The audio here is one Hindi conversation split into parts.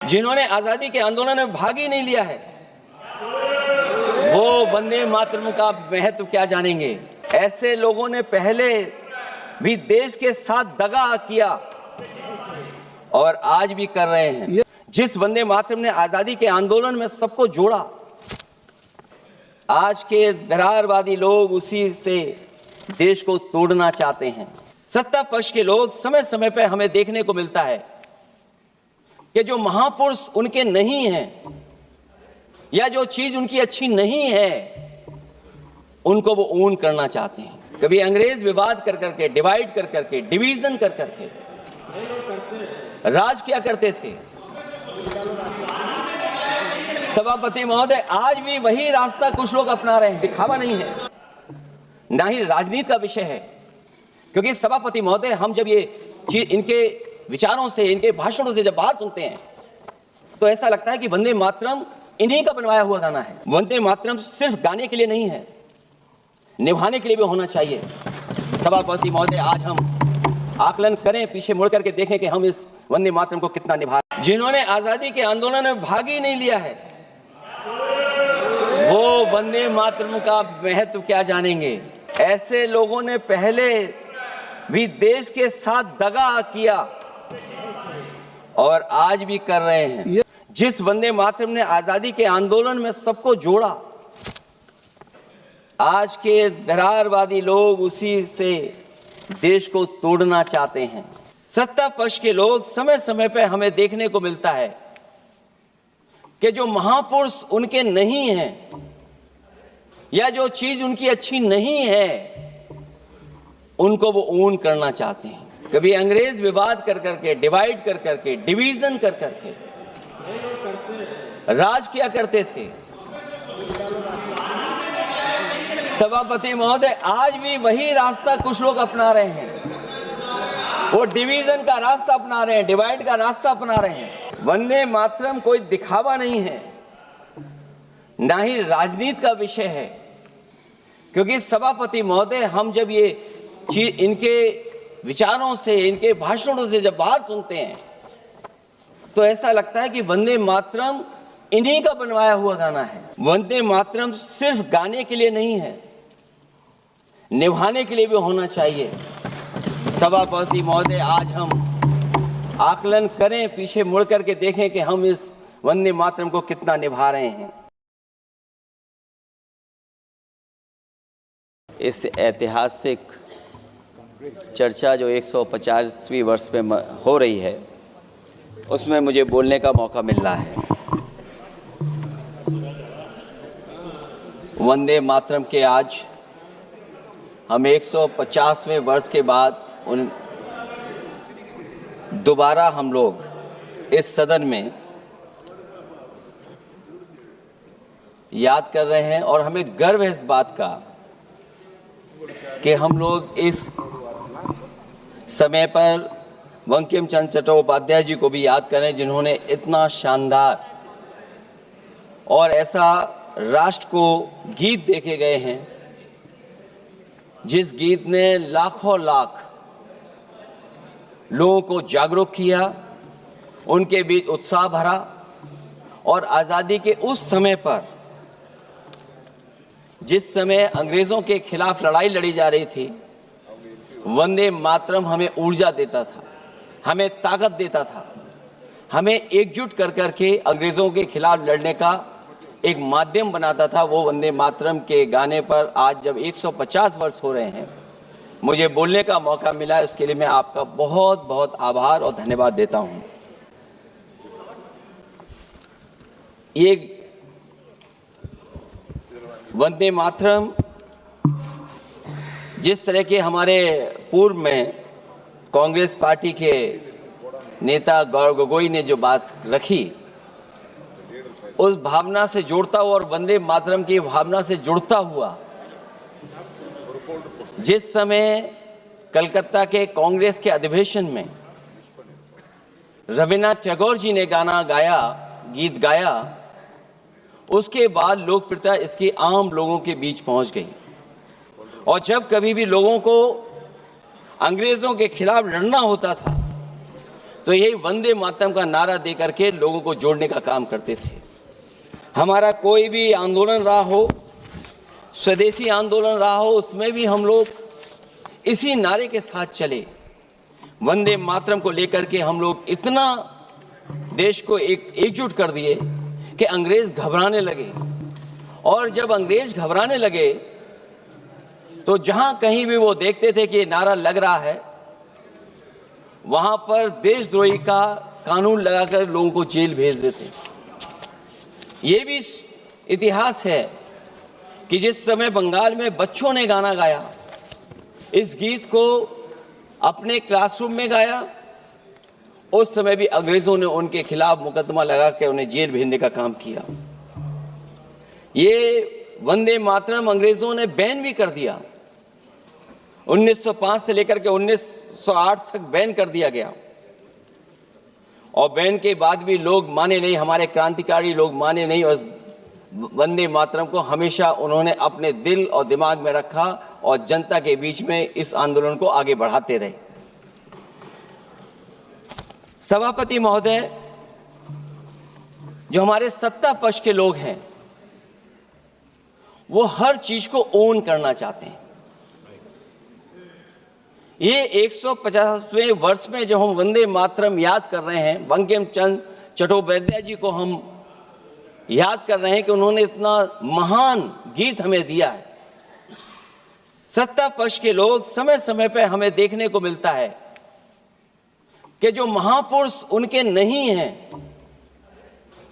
जिन्होंने आजादी के आंदोलन में भाग ही नहीं लिया है, वो वंदे मातरम का महत्व क्या जानेंगे। ऐसे लोगों ने पहले भी देश के साथ दगा किया और आज भी कर रहे हैं। जिस वंदे मातरम ने आजादी के आंदोलन में सबको जोड़ा, आज के दरारवादी लोग उसी से देश को तोड़ना चाहते हैं। सत्ता पक्ष के लोग समय समय पर हमें देखने को मिलता है कि जो महापुरुष उनके नहीं हैं या जो चीज उनकी अच्छी नहीं है, उनको वो ओन करना चाहते हैं। कभी अंग्रेज विवाद कर करके, डिवाइड कर करके, डिवीजन कर करके राज किया करते थे। सभापति महोदय, आज भी वही रास्ता कुछ लोग अपना रहे हैं। दिखावा नहीं है, ना ही राजनीति का विषय है। क्योंकि सभापति महोदय, हम जब ये चीज इनके विचारों से, इनके भाषणों से जब बाहर सुनते हैं तो ऐसा लगता है कि वंदे मातरम इन्हीं का बनवाया हुआ गाना है। वंदे मातरम सिर्फ गाने के लिए नहीं है, निभाने के लिए भी होना चाहिए। सभापति महोदय, आज हम आकलन करें, पीछे मुड़ करके देखें कि हम इस वंदे मातरम को कितना निभा। जिन्होंने आजादी के आंदोलन में भाग ही नहीं लिया है, वो वंदे मातरम का महत्व क्या जानेंगे। ऐसे लोगों ने पहले भी देश के साथ दगा किया और आज भी कर रहे हैं। जिस वंदे मातरम ने आजादी के आंदोलन में सबको जोड़ा, आज के दरारवादी लोग उसी से देश को तोड़ना चाहते हैं। सत्ता पक्ष के लोग समय समय पर हमें देखने को मिलता है कि जो महापुरुष उनके नहीं हैं या जो चीज उनकी अच्छी नहीं है, उनको वो ओन करना चाहते हैं। कभी अंग्रेज विवाद कर करके, डिवाइड कर करके, डिवीजन कर करके राज किया करते थे। सभापति महोदय, आज भी वही रास्ता कुछ लोग अपना रहे हैं। वो डिवीजन का रास्ता अपना रहे हैं, डिवाइड का रास्ता अपना रहे हैं। वंदे मातरम कोई दिखावा नहीं है, ना ही राजनीति का विषय है। क्योंकि सभापति महोदय, हम जब ये चीज इनके विचारों से, इनके भाषणों से जब बाहर सुनते हैं तो ऐसा लगता है कि वंदे मातरम इन्हीं का बनवाया हुआ गाना है। वंदे मातरम सिर्फ गाने के लिए नहीं है, निभाने के लिए भी होना चाहिए। सभापति महोदय, आज हम आकलन करें, पीछे मुड़ करके देखें कि हम इस वंदे मातरम को कितना निभा रहे हैं। इस ऐतिहासिक चर्चा जो 150वीं वर्ष में हो रही है, उसमें मुझे बोलने का मौका मिल रहा है। वंदे मातरम के आज हम 150वें वर्ष के बाद दोबारा हम लोग इस सदन में याद कर रहे हैं और हमें गर्व है इस बात का कि हम लोग इस समय पर बंकिम चंद्र चट्टोपाध्याय जी को भी याद करें, जिन्होंने इतना शानदार और ऐसा राष्ट्र को गीत देके गए हैं, जिस गीत ने लाखों लाख लोगों को जागरूक किया, उनके बीच उत्साह भरा। और आज़ादी के उस समय पर, जिस समय अंग्रेजों के खिलाफ लड़ाई लड़ी जा रही थी, वंदे मातरम हमें ऊर्जा देता था, हमें ताकत देता था, हमें एकजुट कर करके अंग्रेजों के खिलाफ लड़ने का एक माध्यम बनाता था। वो वंदे मातरम के गाने पर आज जब 150 वर्ष हो रहे हैं, मुझे बोलने का मौका मिला, इसके लिए मैं आपका बहुत बहुत आभार और धन्यवाद देता हूं। ये वंदे मातरम जिस तरह के हमारे पूर्व में कांग्रेस पार्टी के नेता गौरव गोगोई ने जो बात रखी, उस भावना से जोड़ता हुआ और वंदे मातरम की भावना से जुड़ता हुआ, जिस समय कलकत्ता के कांग्रेस के अधिवेशन में रविन्द्रनाथ टैगोर जी ने गाना गाया, गीत गाया, उसके बाद लोकप्रियता इसकी आम लोगों के बीच पहुंच गई। और जब कभी भी लोगों को अंग्रेजों के खिलाफ लड़ना होता था तो यही वंदे मातरम का नारा दे करके लोगों को जोड़ने का काम करते थे। हमारा कोई भी आंदोलन रहा हो, स्वदेशी आंदोलन रहा हो, उसमें भी हम लोग इसी नारे के साथ चले। वंदे मातरम को लेकर के हम लोग इतना देश को एकजुट कर दिए कि अंग्रेज घबराने लगे। और जब अंग्रेज घबराने लगे तो जहां कहीं भी वो देखते थे कि ये नारा लग रहा है, वहां पर देशद्रोही का कानून लगाकर लोगों को जेल भेज देते। ये भी इतिहास है कि जिस समय बंगाल में बच्चों ने गाना गाया, इस गीत को अपने क्लासरूम में गाया, उस समय भी अंग्रेजों ने उनके खिलाफ मुकदमा लगा के उन्हें जेल भेजने का काम किया। ये वंदे मातरम अंग्रेजों ने बैन भी कर दिया। 1905 से लेकर के 1908 तक बैन कर दिया गया, और बैन के बाद भी लोग माने नहीं, हमारे क्रांतिकारी लोग माने नहीं, और वंदे मातरम को हमेशा उन्होंने अपने दिल और दिमाग में रखा और जनता के बीच में इस आंदोलन को आगे बढ़ाते रहे। सभापति महोदय, जो हमारे सत्ता पक्ष के लोग हैं वो हर चीज को ओन करना चाहते हैं। ये 150वें वर्ष में जब हम वंदे मातरम याद कर रहे हैं, बंकिम चंद्र चट्टोपाध्याय जी को हम याद कर रहे हैं कि उन्होंने इतना महान गीत हमें दिया है। सत्ता पक्ष के लोग समय समय पर हमें देखने को मिलता है कि जो महापुरुष उनके नहीं हैं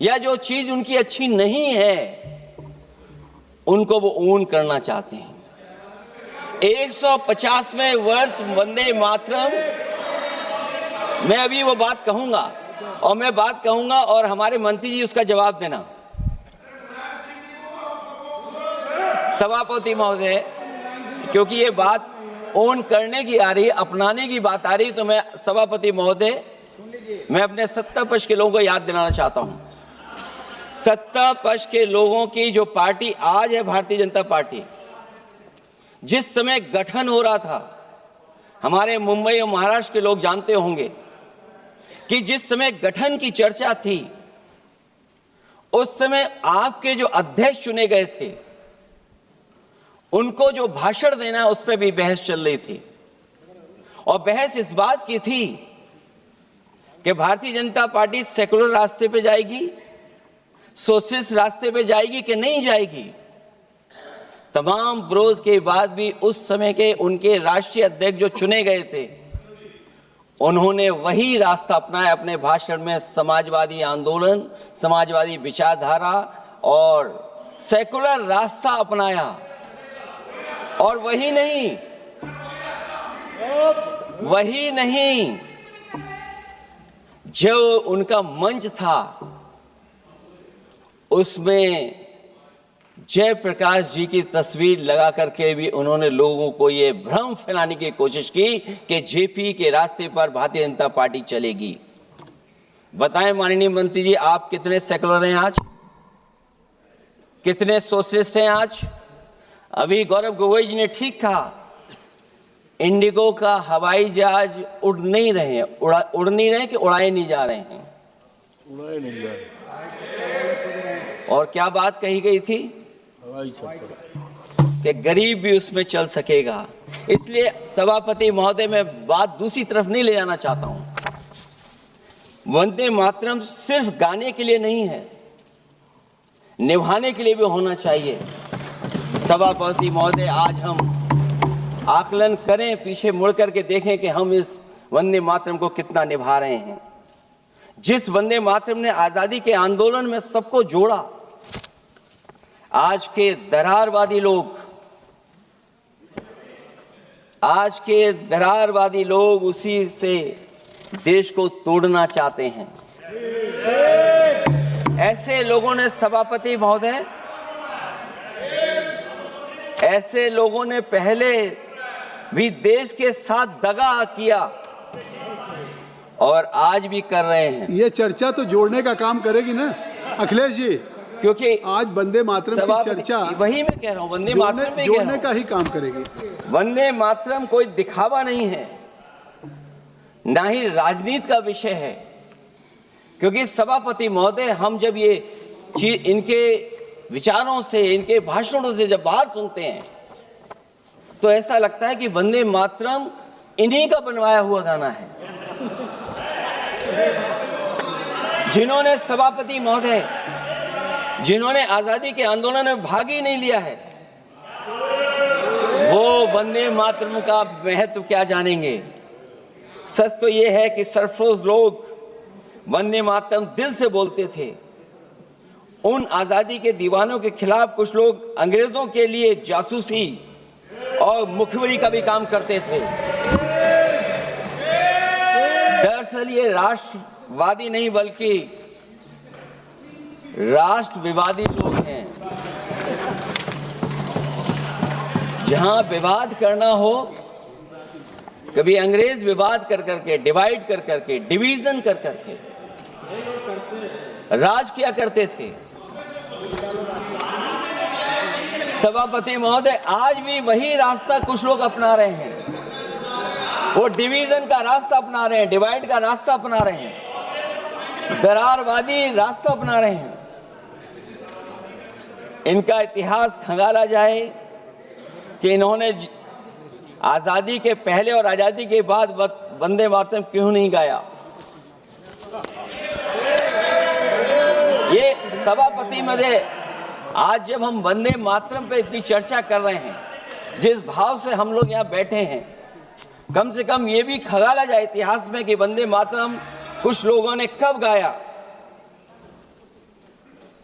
या जो चीज उनकी अच्छी नहीं है, उनको वो ओन करना चाहते हैं। 150वें वर्ष वंदे मातरम, मैं अभी वो बात कहूंगा और मैं बात कहूंगा और हमारे मंत्री जी उसका जवाब देना। सभापति महोदय, क्योंकि ये बात ओन करने की आ रही, अपनाने की बात आ रही, तो मैं सभापति महोदय, मैं अपने सत्ता पक्ष के लोगों को याद दिलाना चाहता हूं। सत्ता पक्ष के लोगों की जो पार्टी आज है, भारतीय जनता पार्टी, जिस समय गठन हो रहा था, हमारे मुंबई और महाराष्ट्र के लोग जानते होंगे कि जिस समय गठन की चर्चा थी, उस समय आपके जो अध्यक्ष चुने गए थे, उनको जो भाषण देना है उस पर भी बहस चल रही थी। और बहस इस बात की थी कि भारतीय जनता पार्टी सेकुलर रास्ते पे जाएगी, सोशलिस्ट रास्ते पे जाएगी कि नहीं जाएगी। तमाम विरोध के बाद भी उस समय के उनके राष्ट्रीय अध्यक्ष जो चुने गए थे, उन्होंने वही रास्ता अपनाया अपने भाषण में। समाजवादी आंदोलन, समाजवादी विचारधारा और सेकुलर रास्ता अपनाया। और वही नहीं, जो उनका मंच था उसमें जयप्रकाश जी की तस्वीर लगा करके भी उन्होंने लोगों को ये भ्रम फैलाने की कोशिश की कि जेपी के रास्ते पर भारतीय जनता पार्टी चलेगी। बताएं माननीय मंत्री जी, आप कितने सेकुलर हैं आज, कितने सोशलिस्ट हैं आज? अभी गौरव गोगोई जी ने ठीक कहा, इंडिगो का हवाई जहाज उड़ नहीं रहे हैं, उड़ नहीं रहे कि उड़ाए नहीं जा रहे हैं? उड़ाए नहीं जा रहे। और क्या बात कही गई थी कि गरीब भी उसमें चल सकेगा। इसलिए सभापति महोदय, मैं बात दूसरी तरफ नहीं ले जाना चाहता हूं। वंदे मातरम सिर्फ गाने के लिए नहीं है, निभाने के लिए भी होना चाहिए। सभापति महोदय, आज हम आकलन करें, पीछे मुड़ करके देखें कि हम इस वंदे मातरम को कितना निभा रहे हैं। जिस वंदे मातरम ने आजादी के आंदोलन में सबको जोड़ा, आज के दरारवादी लोग उसी से देश को तोड़ना चाहते हैं। ऐसे लोगों ने, सभापति महोदय, ऐसे लोगों ने पहले भी देश के साथ दगा किया और आज भी कर रहे हैं। ये चर्चा तो जोड़ने का काम करेगी ना अखिलेश जी, क्योंकि आज वंदे मातरम की चर्चा, वही मैं कह रहा हूँ, वंदे मातरम में जोड़ने का ही काम करेगी। वंदे मातरम कोई दिखावा नहीं है। ना ही राजनीति का विषय है, क्योंकि सभापति महोदय, हम जब ये चीज इनके विचारों से, इनके भाषणों से जब बाहर सुनते हैं तो ऐसा लगता है कि वंदे मातरम इन्हीं का बनवाया हुआ गाना है। जिन्होंने सभापति महोदय, जिन्होंने आजादी के आंदोलन में भाग ही नहीं लिया है, वो वंदे मातरम का महत्व क्या जानेंगे। सच तो ये है कि सरफरोश लोग वंदे मातरम दिल से बोलते थे। उन आजादी के दीवानों के खिलाफ कुछ लोग अंग्रेजों के लिए जासूसी और मुखबिरी का भी काम करते थे। दरअसल ये राष्ट्रवादी नहीं बल्कि राष्ट्र विवादी लोग हैं। जहां विवाद करना हो, कभी अंग्रेज विवाद कर करके, डिवाइड कर करके, डिवीजन कर करके राज किया करते थे। सभापति महोदय, आज भी वही रास्ता कुछ लोग अपना रहे हैं। वो डिवीजन का रास्ता अपना रहे हैं, डिवाइड का रास्ता अपना रहे हैं, दरारवादी रास्ता अपना रहे हैं। इनका इतिहास खंगाला जाए कि इन्होंने आजादी के पहले और आजादी के बाद वंदे मातरम क्यों नहीं गाया। ये सभापति महोदय, आज जब हम वंदे मातरम पे इतनी चर्चा कर रहे हैं, जिस भाव से हम लोग यहाँ बैठे हैं, कम से कम ये भी खंगाला जाए इतिहास में कि वंदे मातरम कुछ लोगों ने कब गाया।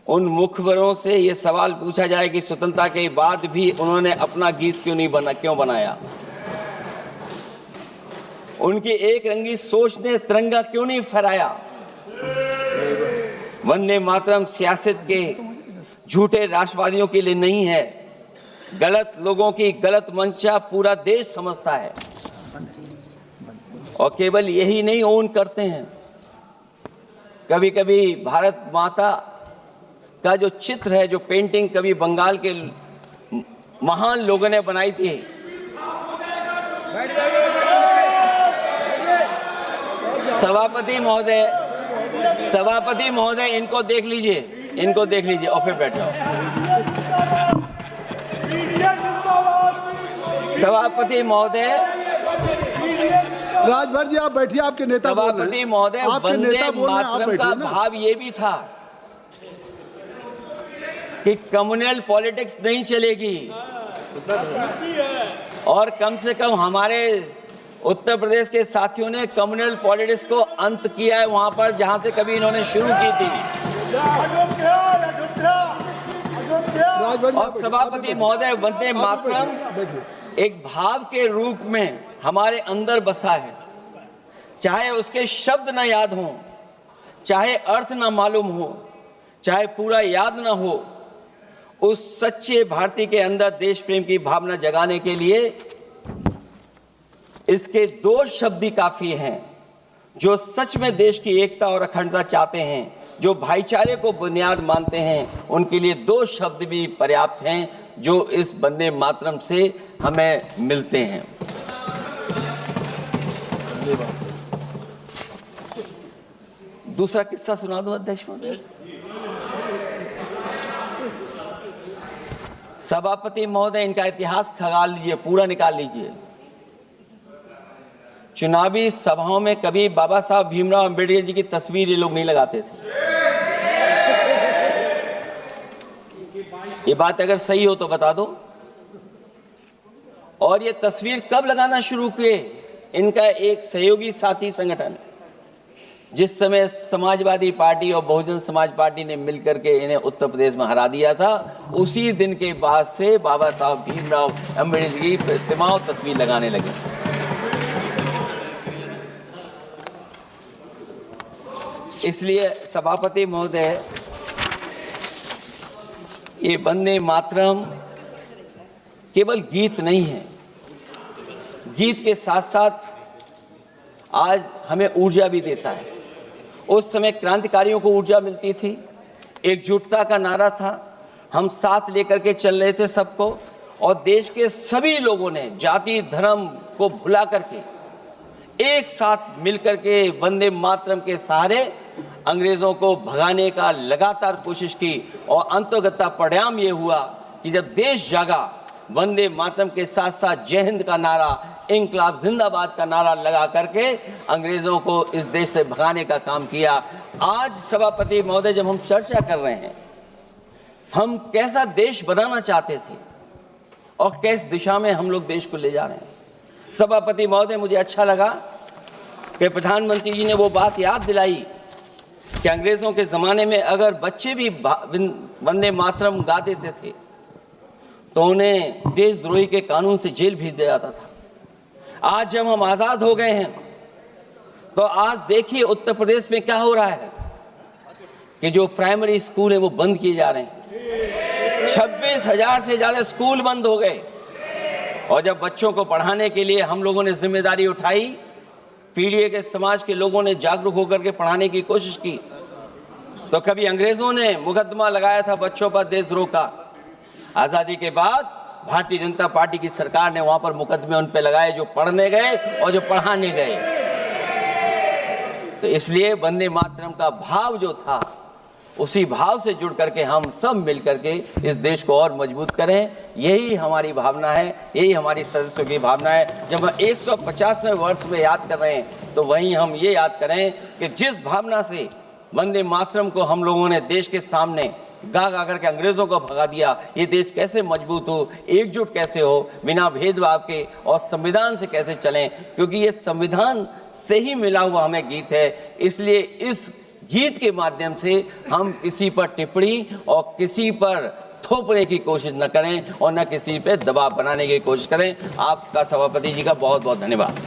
उन मुखबरों से ये सवाल पूछा जाए कि स्वतंत्रता के बाद भी उन्होंने अपना गीत क्यों बनाया। उनकी एक रंगी सोच ने तिरंगा क्यों नहीं फहराया। वंदे मातरम सियासत के झूठे राष्ट्रवादियों के लिए नहीं है। गलत लोगों की गलत मंशा पूरा देश समझता है और केवल यही नहीं ओन करते हैं। कभी कभी भारत माता का जो चित्र है, जो पेंटिंग कभी बंगाल के महान लोगों ने बनाई थी, सभापति महोदय इनको देख लीजिए और फिर बैठ जाओ। सभापति महोदय, राजभर जी आप बैठिए, आपके नेता सभापति महोदय, वंदे मातरम का भाव ये भी था कि कम्युनल पॉलिटिक्स नहीं चलेगी और कम से कम हमारे उत्तर प्रदेश के साथियों ने कम्युनल पॉलिटिक्स को अंत किया है वहां पर जहां से कभी इन्होंने शुरू की थी। और सभापति महोदय, वंदे मातरम एक भाव के रूप में हमारे अंदर बसा है। चाहे उसके शब्द ना याद हों, चाहे अर्थ ना मालूम हो, चाहे पूरा याद ना हो, उस सच्चे भारतीय के अंदर देश प्रेम की भावना जगाने के लिए इसके दो शब्द ही काफी हैं। जो सच में देश की एकता और अखंडता चाहते हैं, जो भाईचारे को बुनियाद मानते हैं, उनके लिए दो शब्द भी पर्याप्त हैं जो इस वंदे मातरम से हमें मिलते हैं। दूसरा किस्सा सुना दो अध्यक्ष महोदय। सभापति महोदय, इनका इतिहास खंगाल लीजिए, पूरा निकाल लीजिए। चुनावी सभाओं में कभी बाबा साहब भीमराव अंबेडकर जी की तस्वीर ये लोग नहीं लगाते थे। ये बात अगर सही हो तो बता दो। और ये तस्वीर कब लगाना शुरू किए? इनका एक सहयोगी साथी संगठन, जिस समय समाजवादी पार्टी और बहुजन समाज पार्टी ने मिलकर के इन्हें उत्तर प्रदेश में हरा दिया था, उसी दिन के बाद से बाबा साहब भीमराव अंबेडकर की प्रतिमा और तस्वीर लगाने लगे। इसलिए सभापति महोदय, ये वंदे मातरम केवल गीत नहीं है, गीत के साथ साथ आज हमें ऊर्जा भी देता है। उस समय क्रांतिकारियों को ऊर्जा मिलती थी, एकजुटता का नारा था, हम साथ लेकर के चल रहे थे सबको, और देश के सभी लोगों ने जाति धर्म को भुला करके एक साथ मिलकर के वंदे मातरम के सहारे अंग्रेजों को भगाने का लगातार कोशिश की और अंततः परिणाम ये हुआ कि जब देश जागा, वंदे मातरम के साथ साथ जय हिंद का नारा, इंकलाब जिंदाबाद का नारा लगा करके अंग्रेजों को इस देश से भगाने का काम किया। आज सभापति महोदय, जब हम चर्चा कर रहे हैं, हम कैसा देश बनाना चाहते थे और किस दिशा में हम लोग देश को ले जा रहे हैं। सभापति महोदय, मुझे अच्छा लगा कि प्रधानमंत्री जी ने वो बात याद दिलाई कि अंग्रेजों के जमाने में अगर बच्चे भी वंदे मातरम गा देते थे तो उन्हें देशद्रोही के कानून से जेल भेज दिया जाता था। आज जब हम आजाद हो गए हैं तो आज देखिए उत्तर प्रदेश में क्या हो रहा है कि जो प्राइमरी स्कूल है वो बंद किए जा रहे हैं। 26,000 से ज्यादा स्कूल बंद हो गए। और जब बच्चों को पढ़ाने के लिए हम लोगों ने जिम्मेदारी उठाई, पीढ़ी के समाज के लोगों ने जागरूक होकर के पढ़ाने की कोशिश की, तो कभी अंग्रेजों ने मुकदमा लगाया था बच्चों पर देशद्रोह का। आजादी के बाद भारतीय जनता पार्टी की सरकार ने वहां पर मुकदमे उन पे लगाए जो पढ़ने गए और जो पढ़ाने गए। तो इसलिए वंदे मातरम का भाव जो था, उसी भाव से जुड़ करके हम सब मिल करके इस देश को और मजबूत करें। यही हमारी भावना है, यही हमारी सदस्यों की भावना है। जब हम 150वें वर्ष में याद कर रहे हैं तो वहीं हम ये याद करें कि जिस भावना से वंदे मातरम को हम लोगों ने देश के सामने गा गा करके अंग्रेजों को भगा दिया, ये देश कैसे मजबूत हो, एकजुट कैसे हो, बिना भेदभाव के, और संविधान से कैसे चलें, क्योंकि ये संविधान से ही मिला हुआ हमें गीत है। इसलिए इस गीत के माध्यम से हम किसी पर टिप्पणी और किसी पर थोपने की कोशिश न करें और न किसी पे दबाव बनाने की कोशिश करें। आपका सभापति जी का बहुत बहुत धन्यवाद।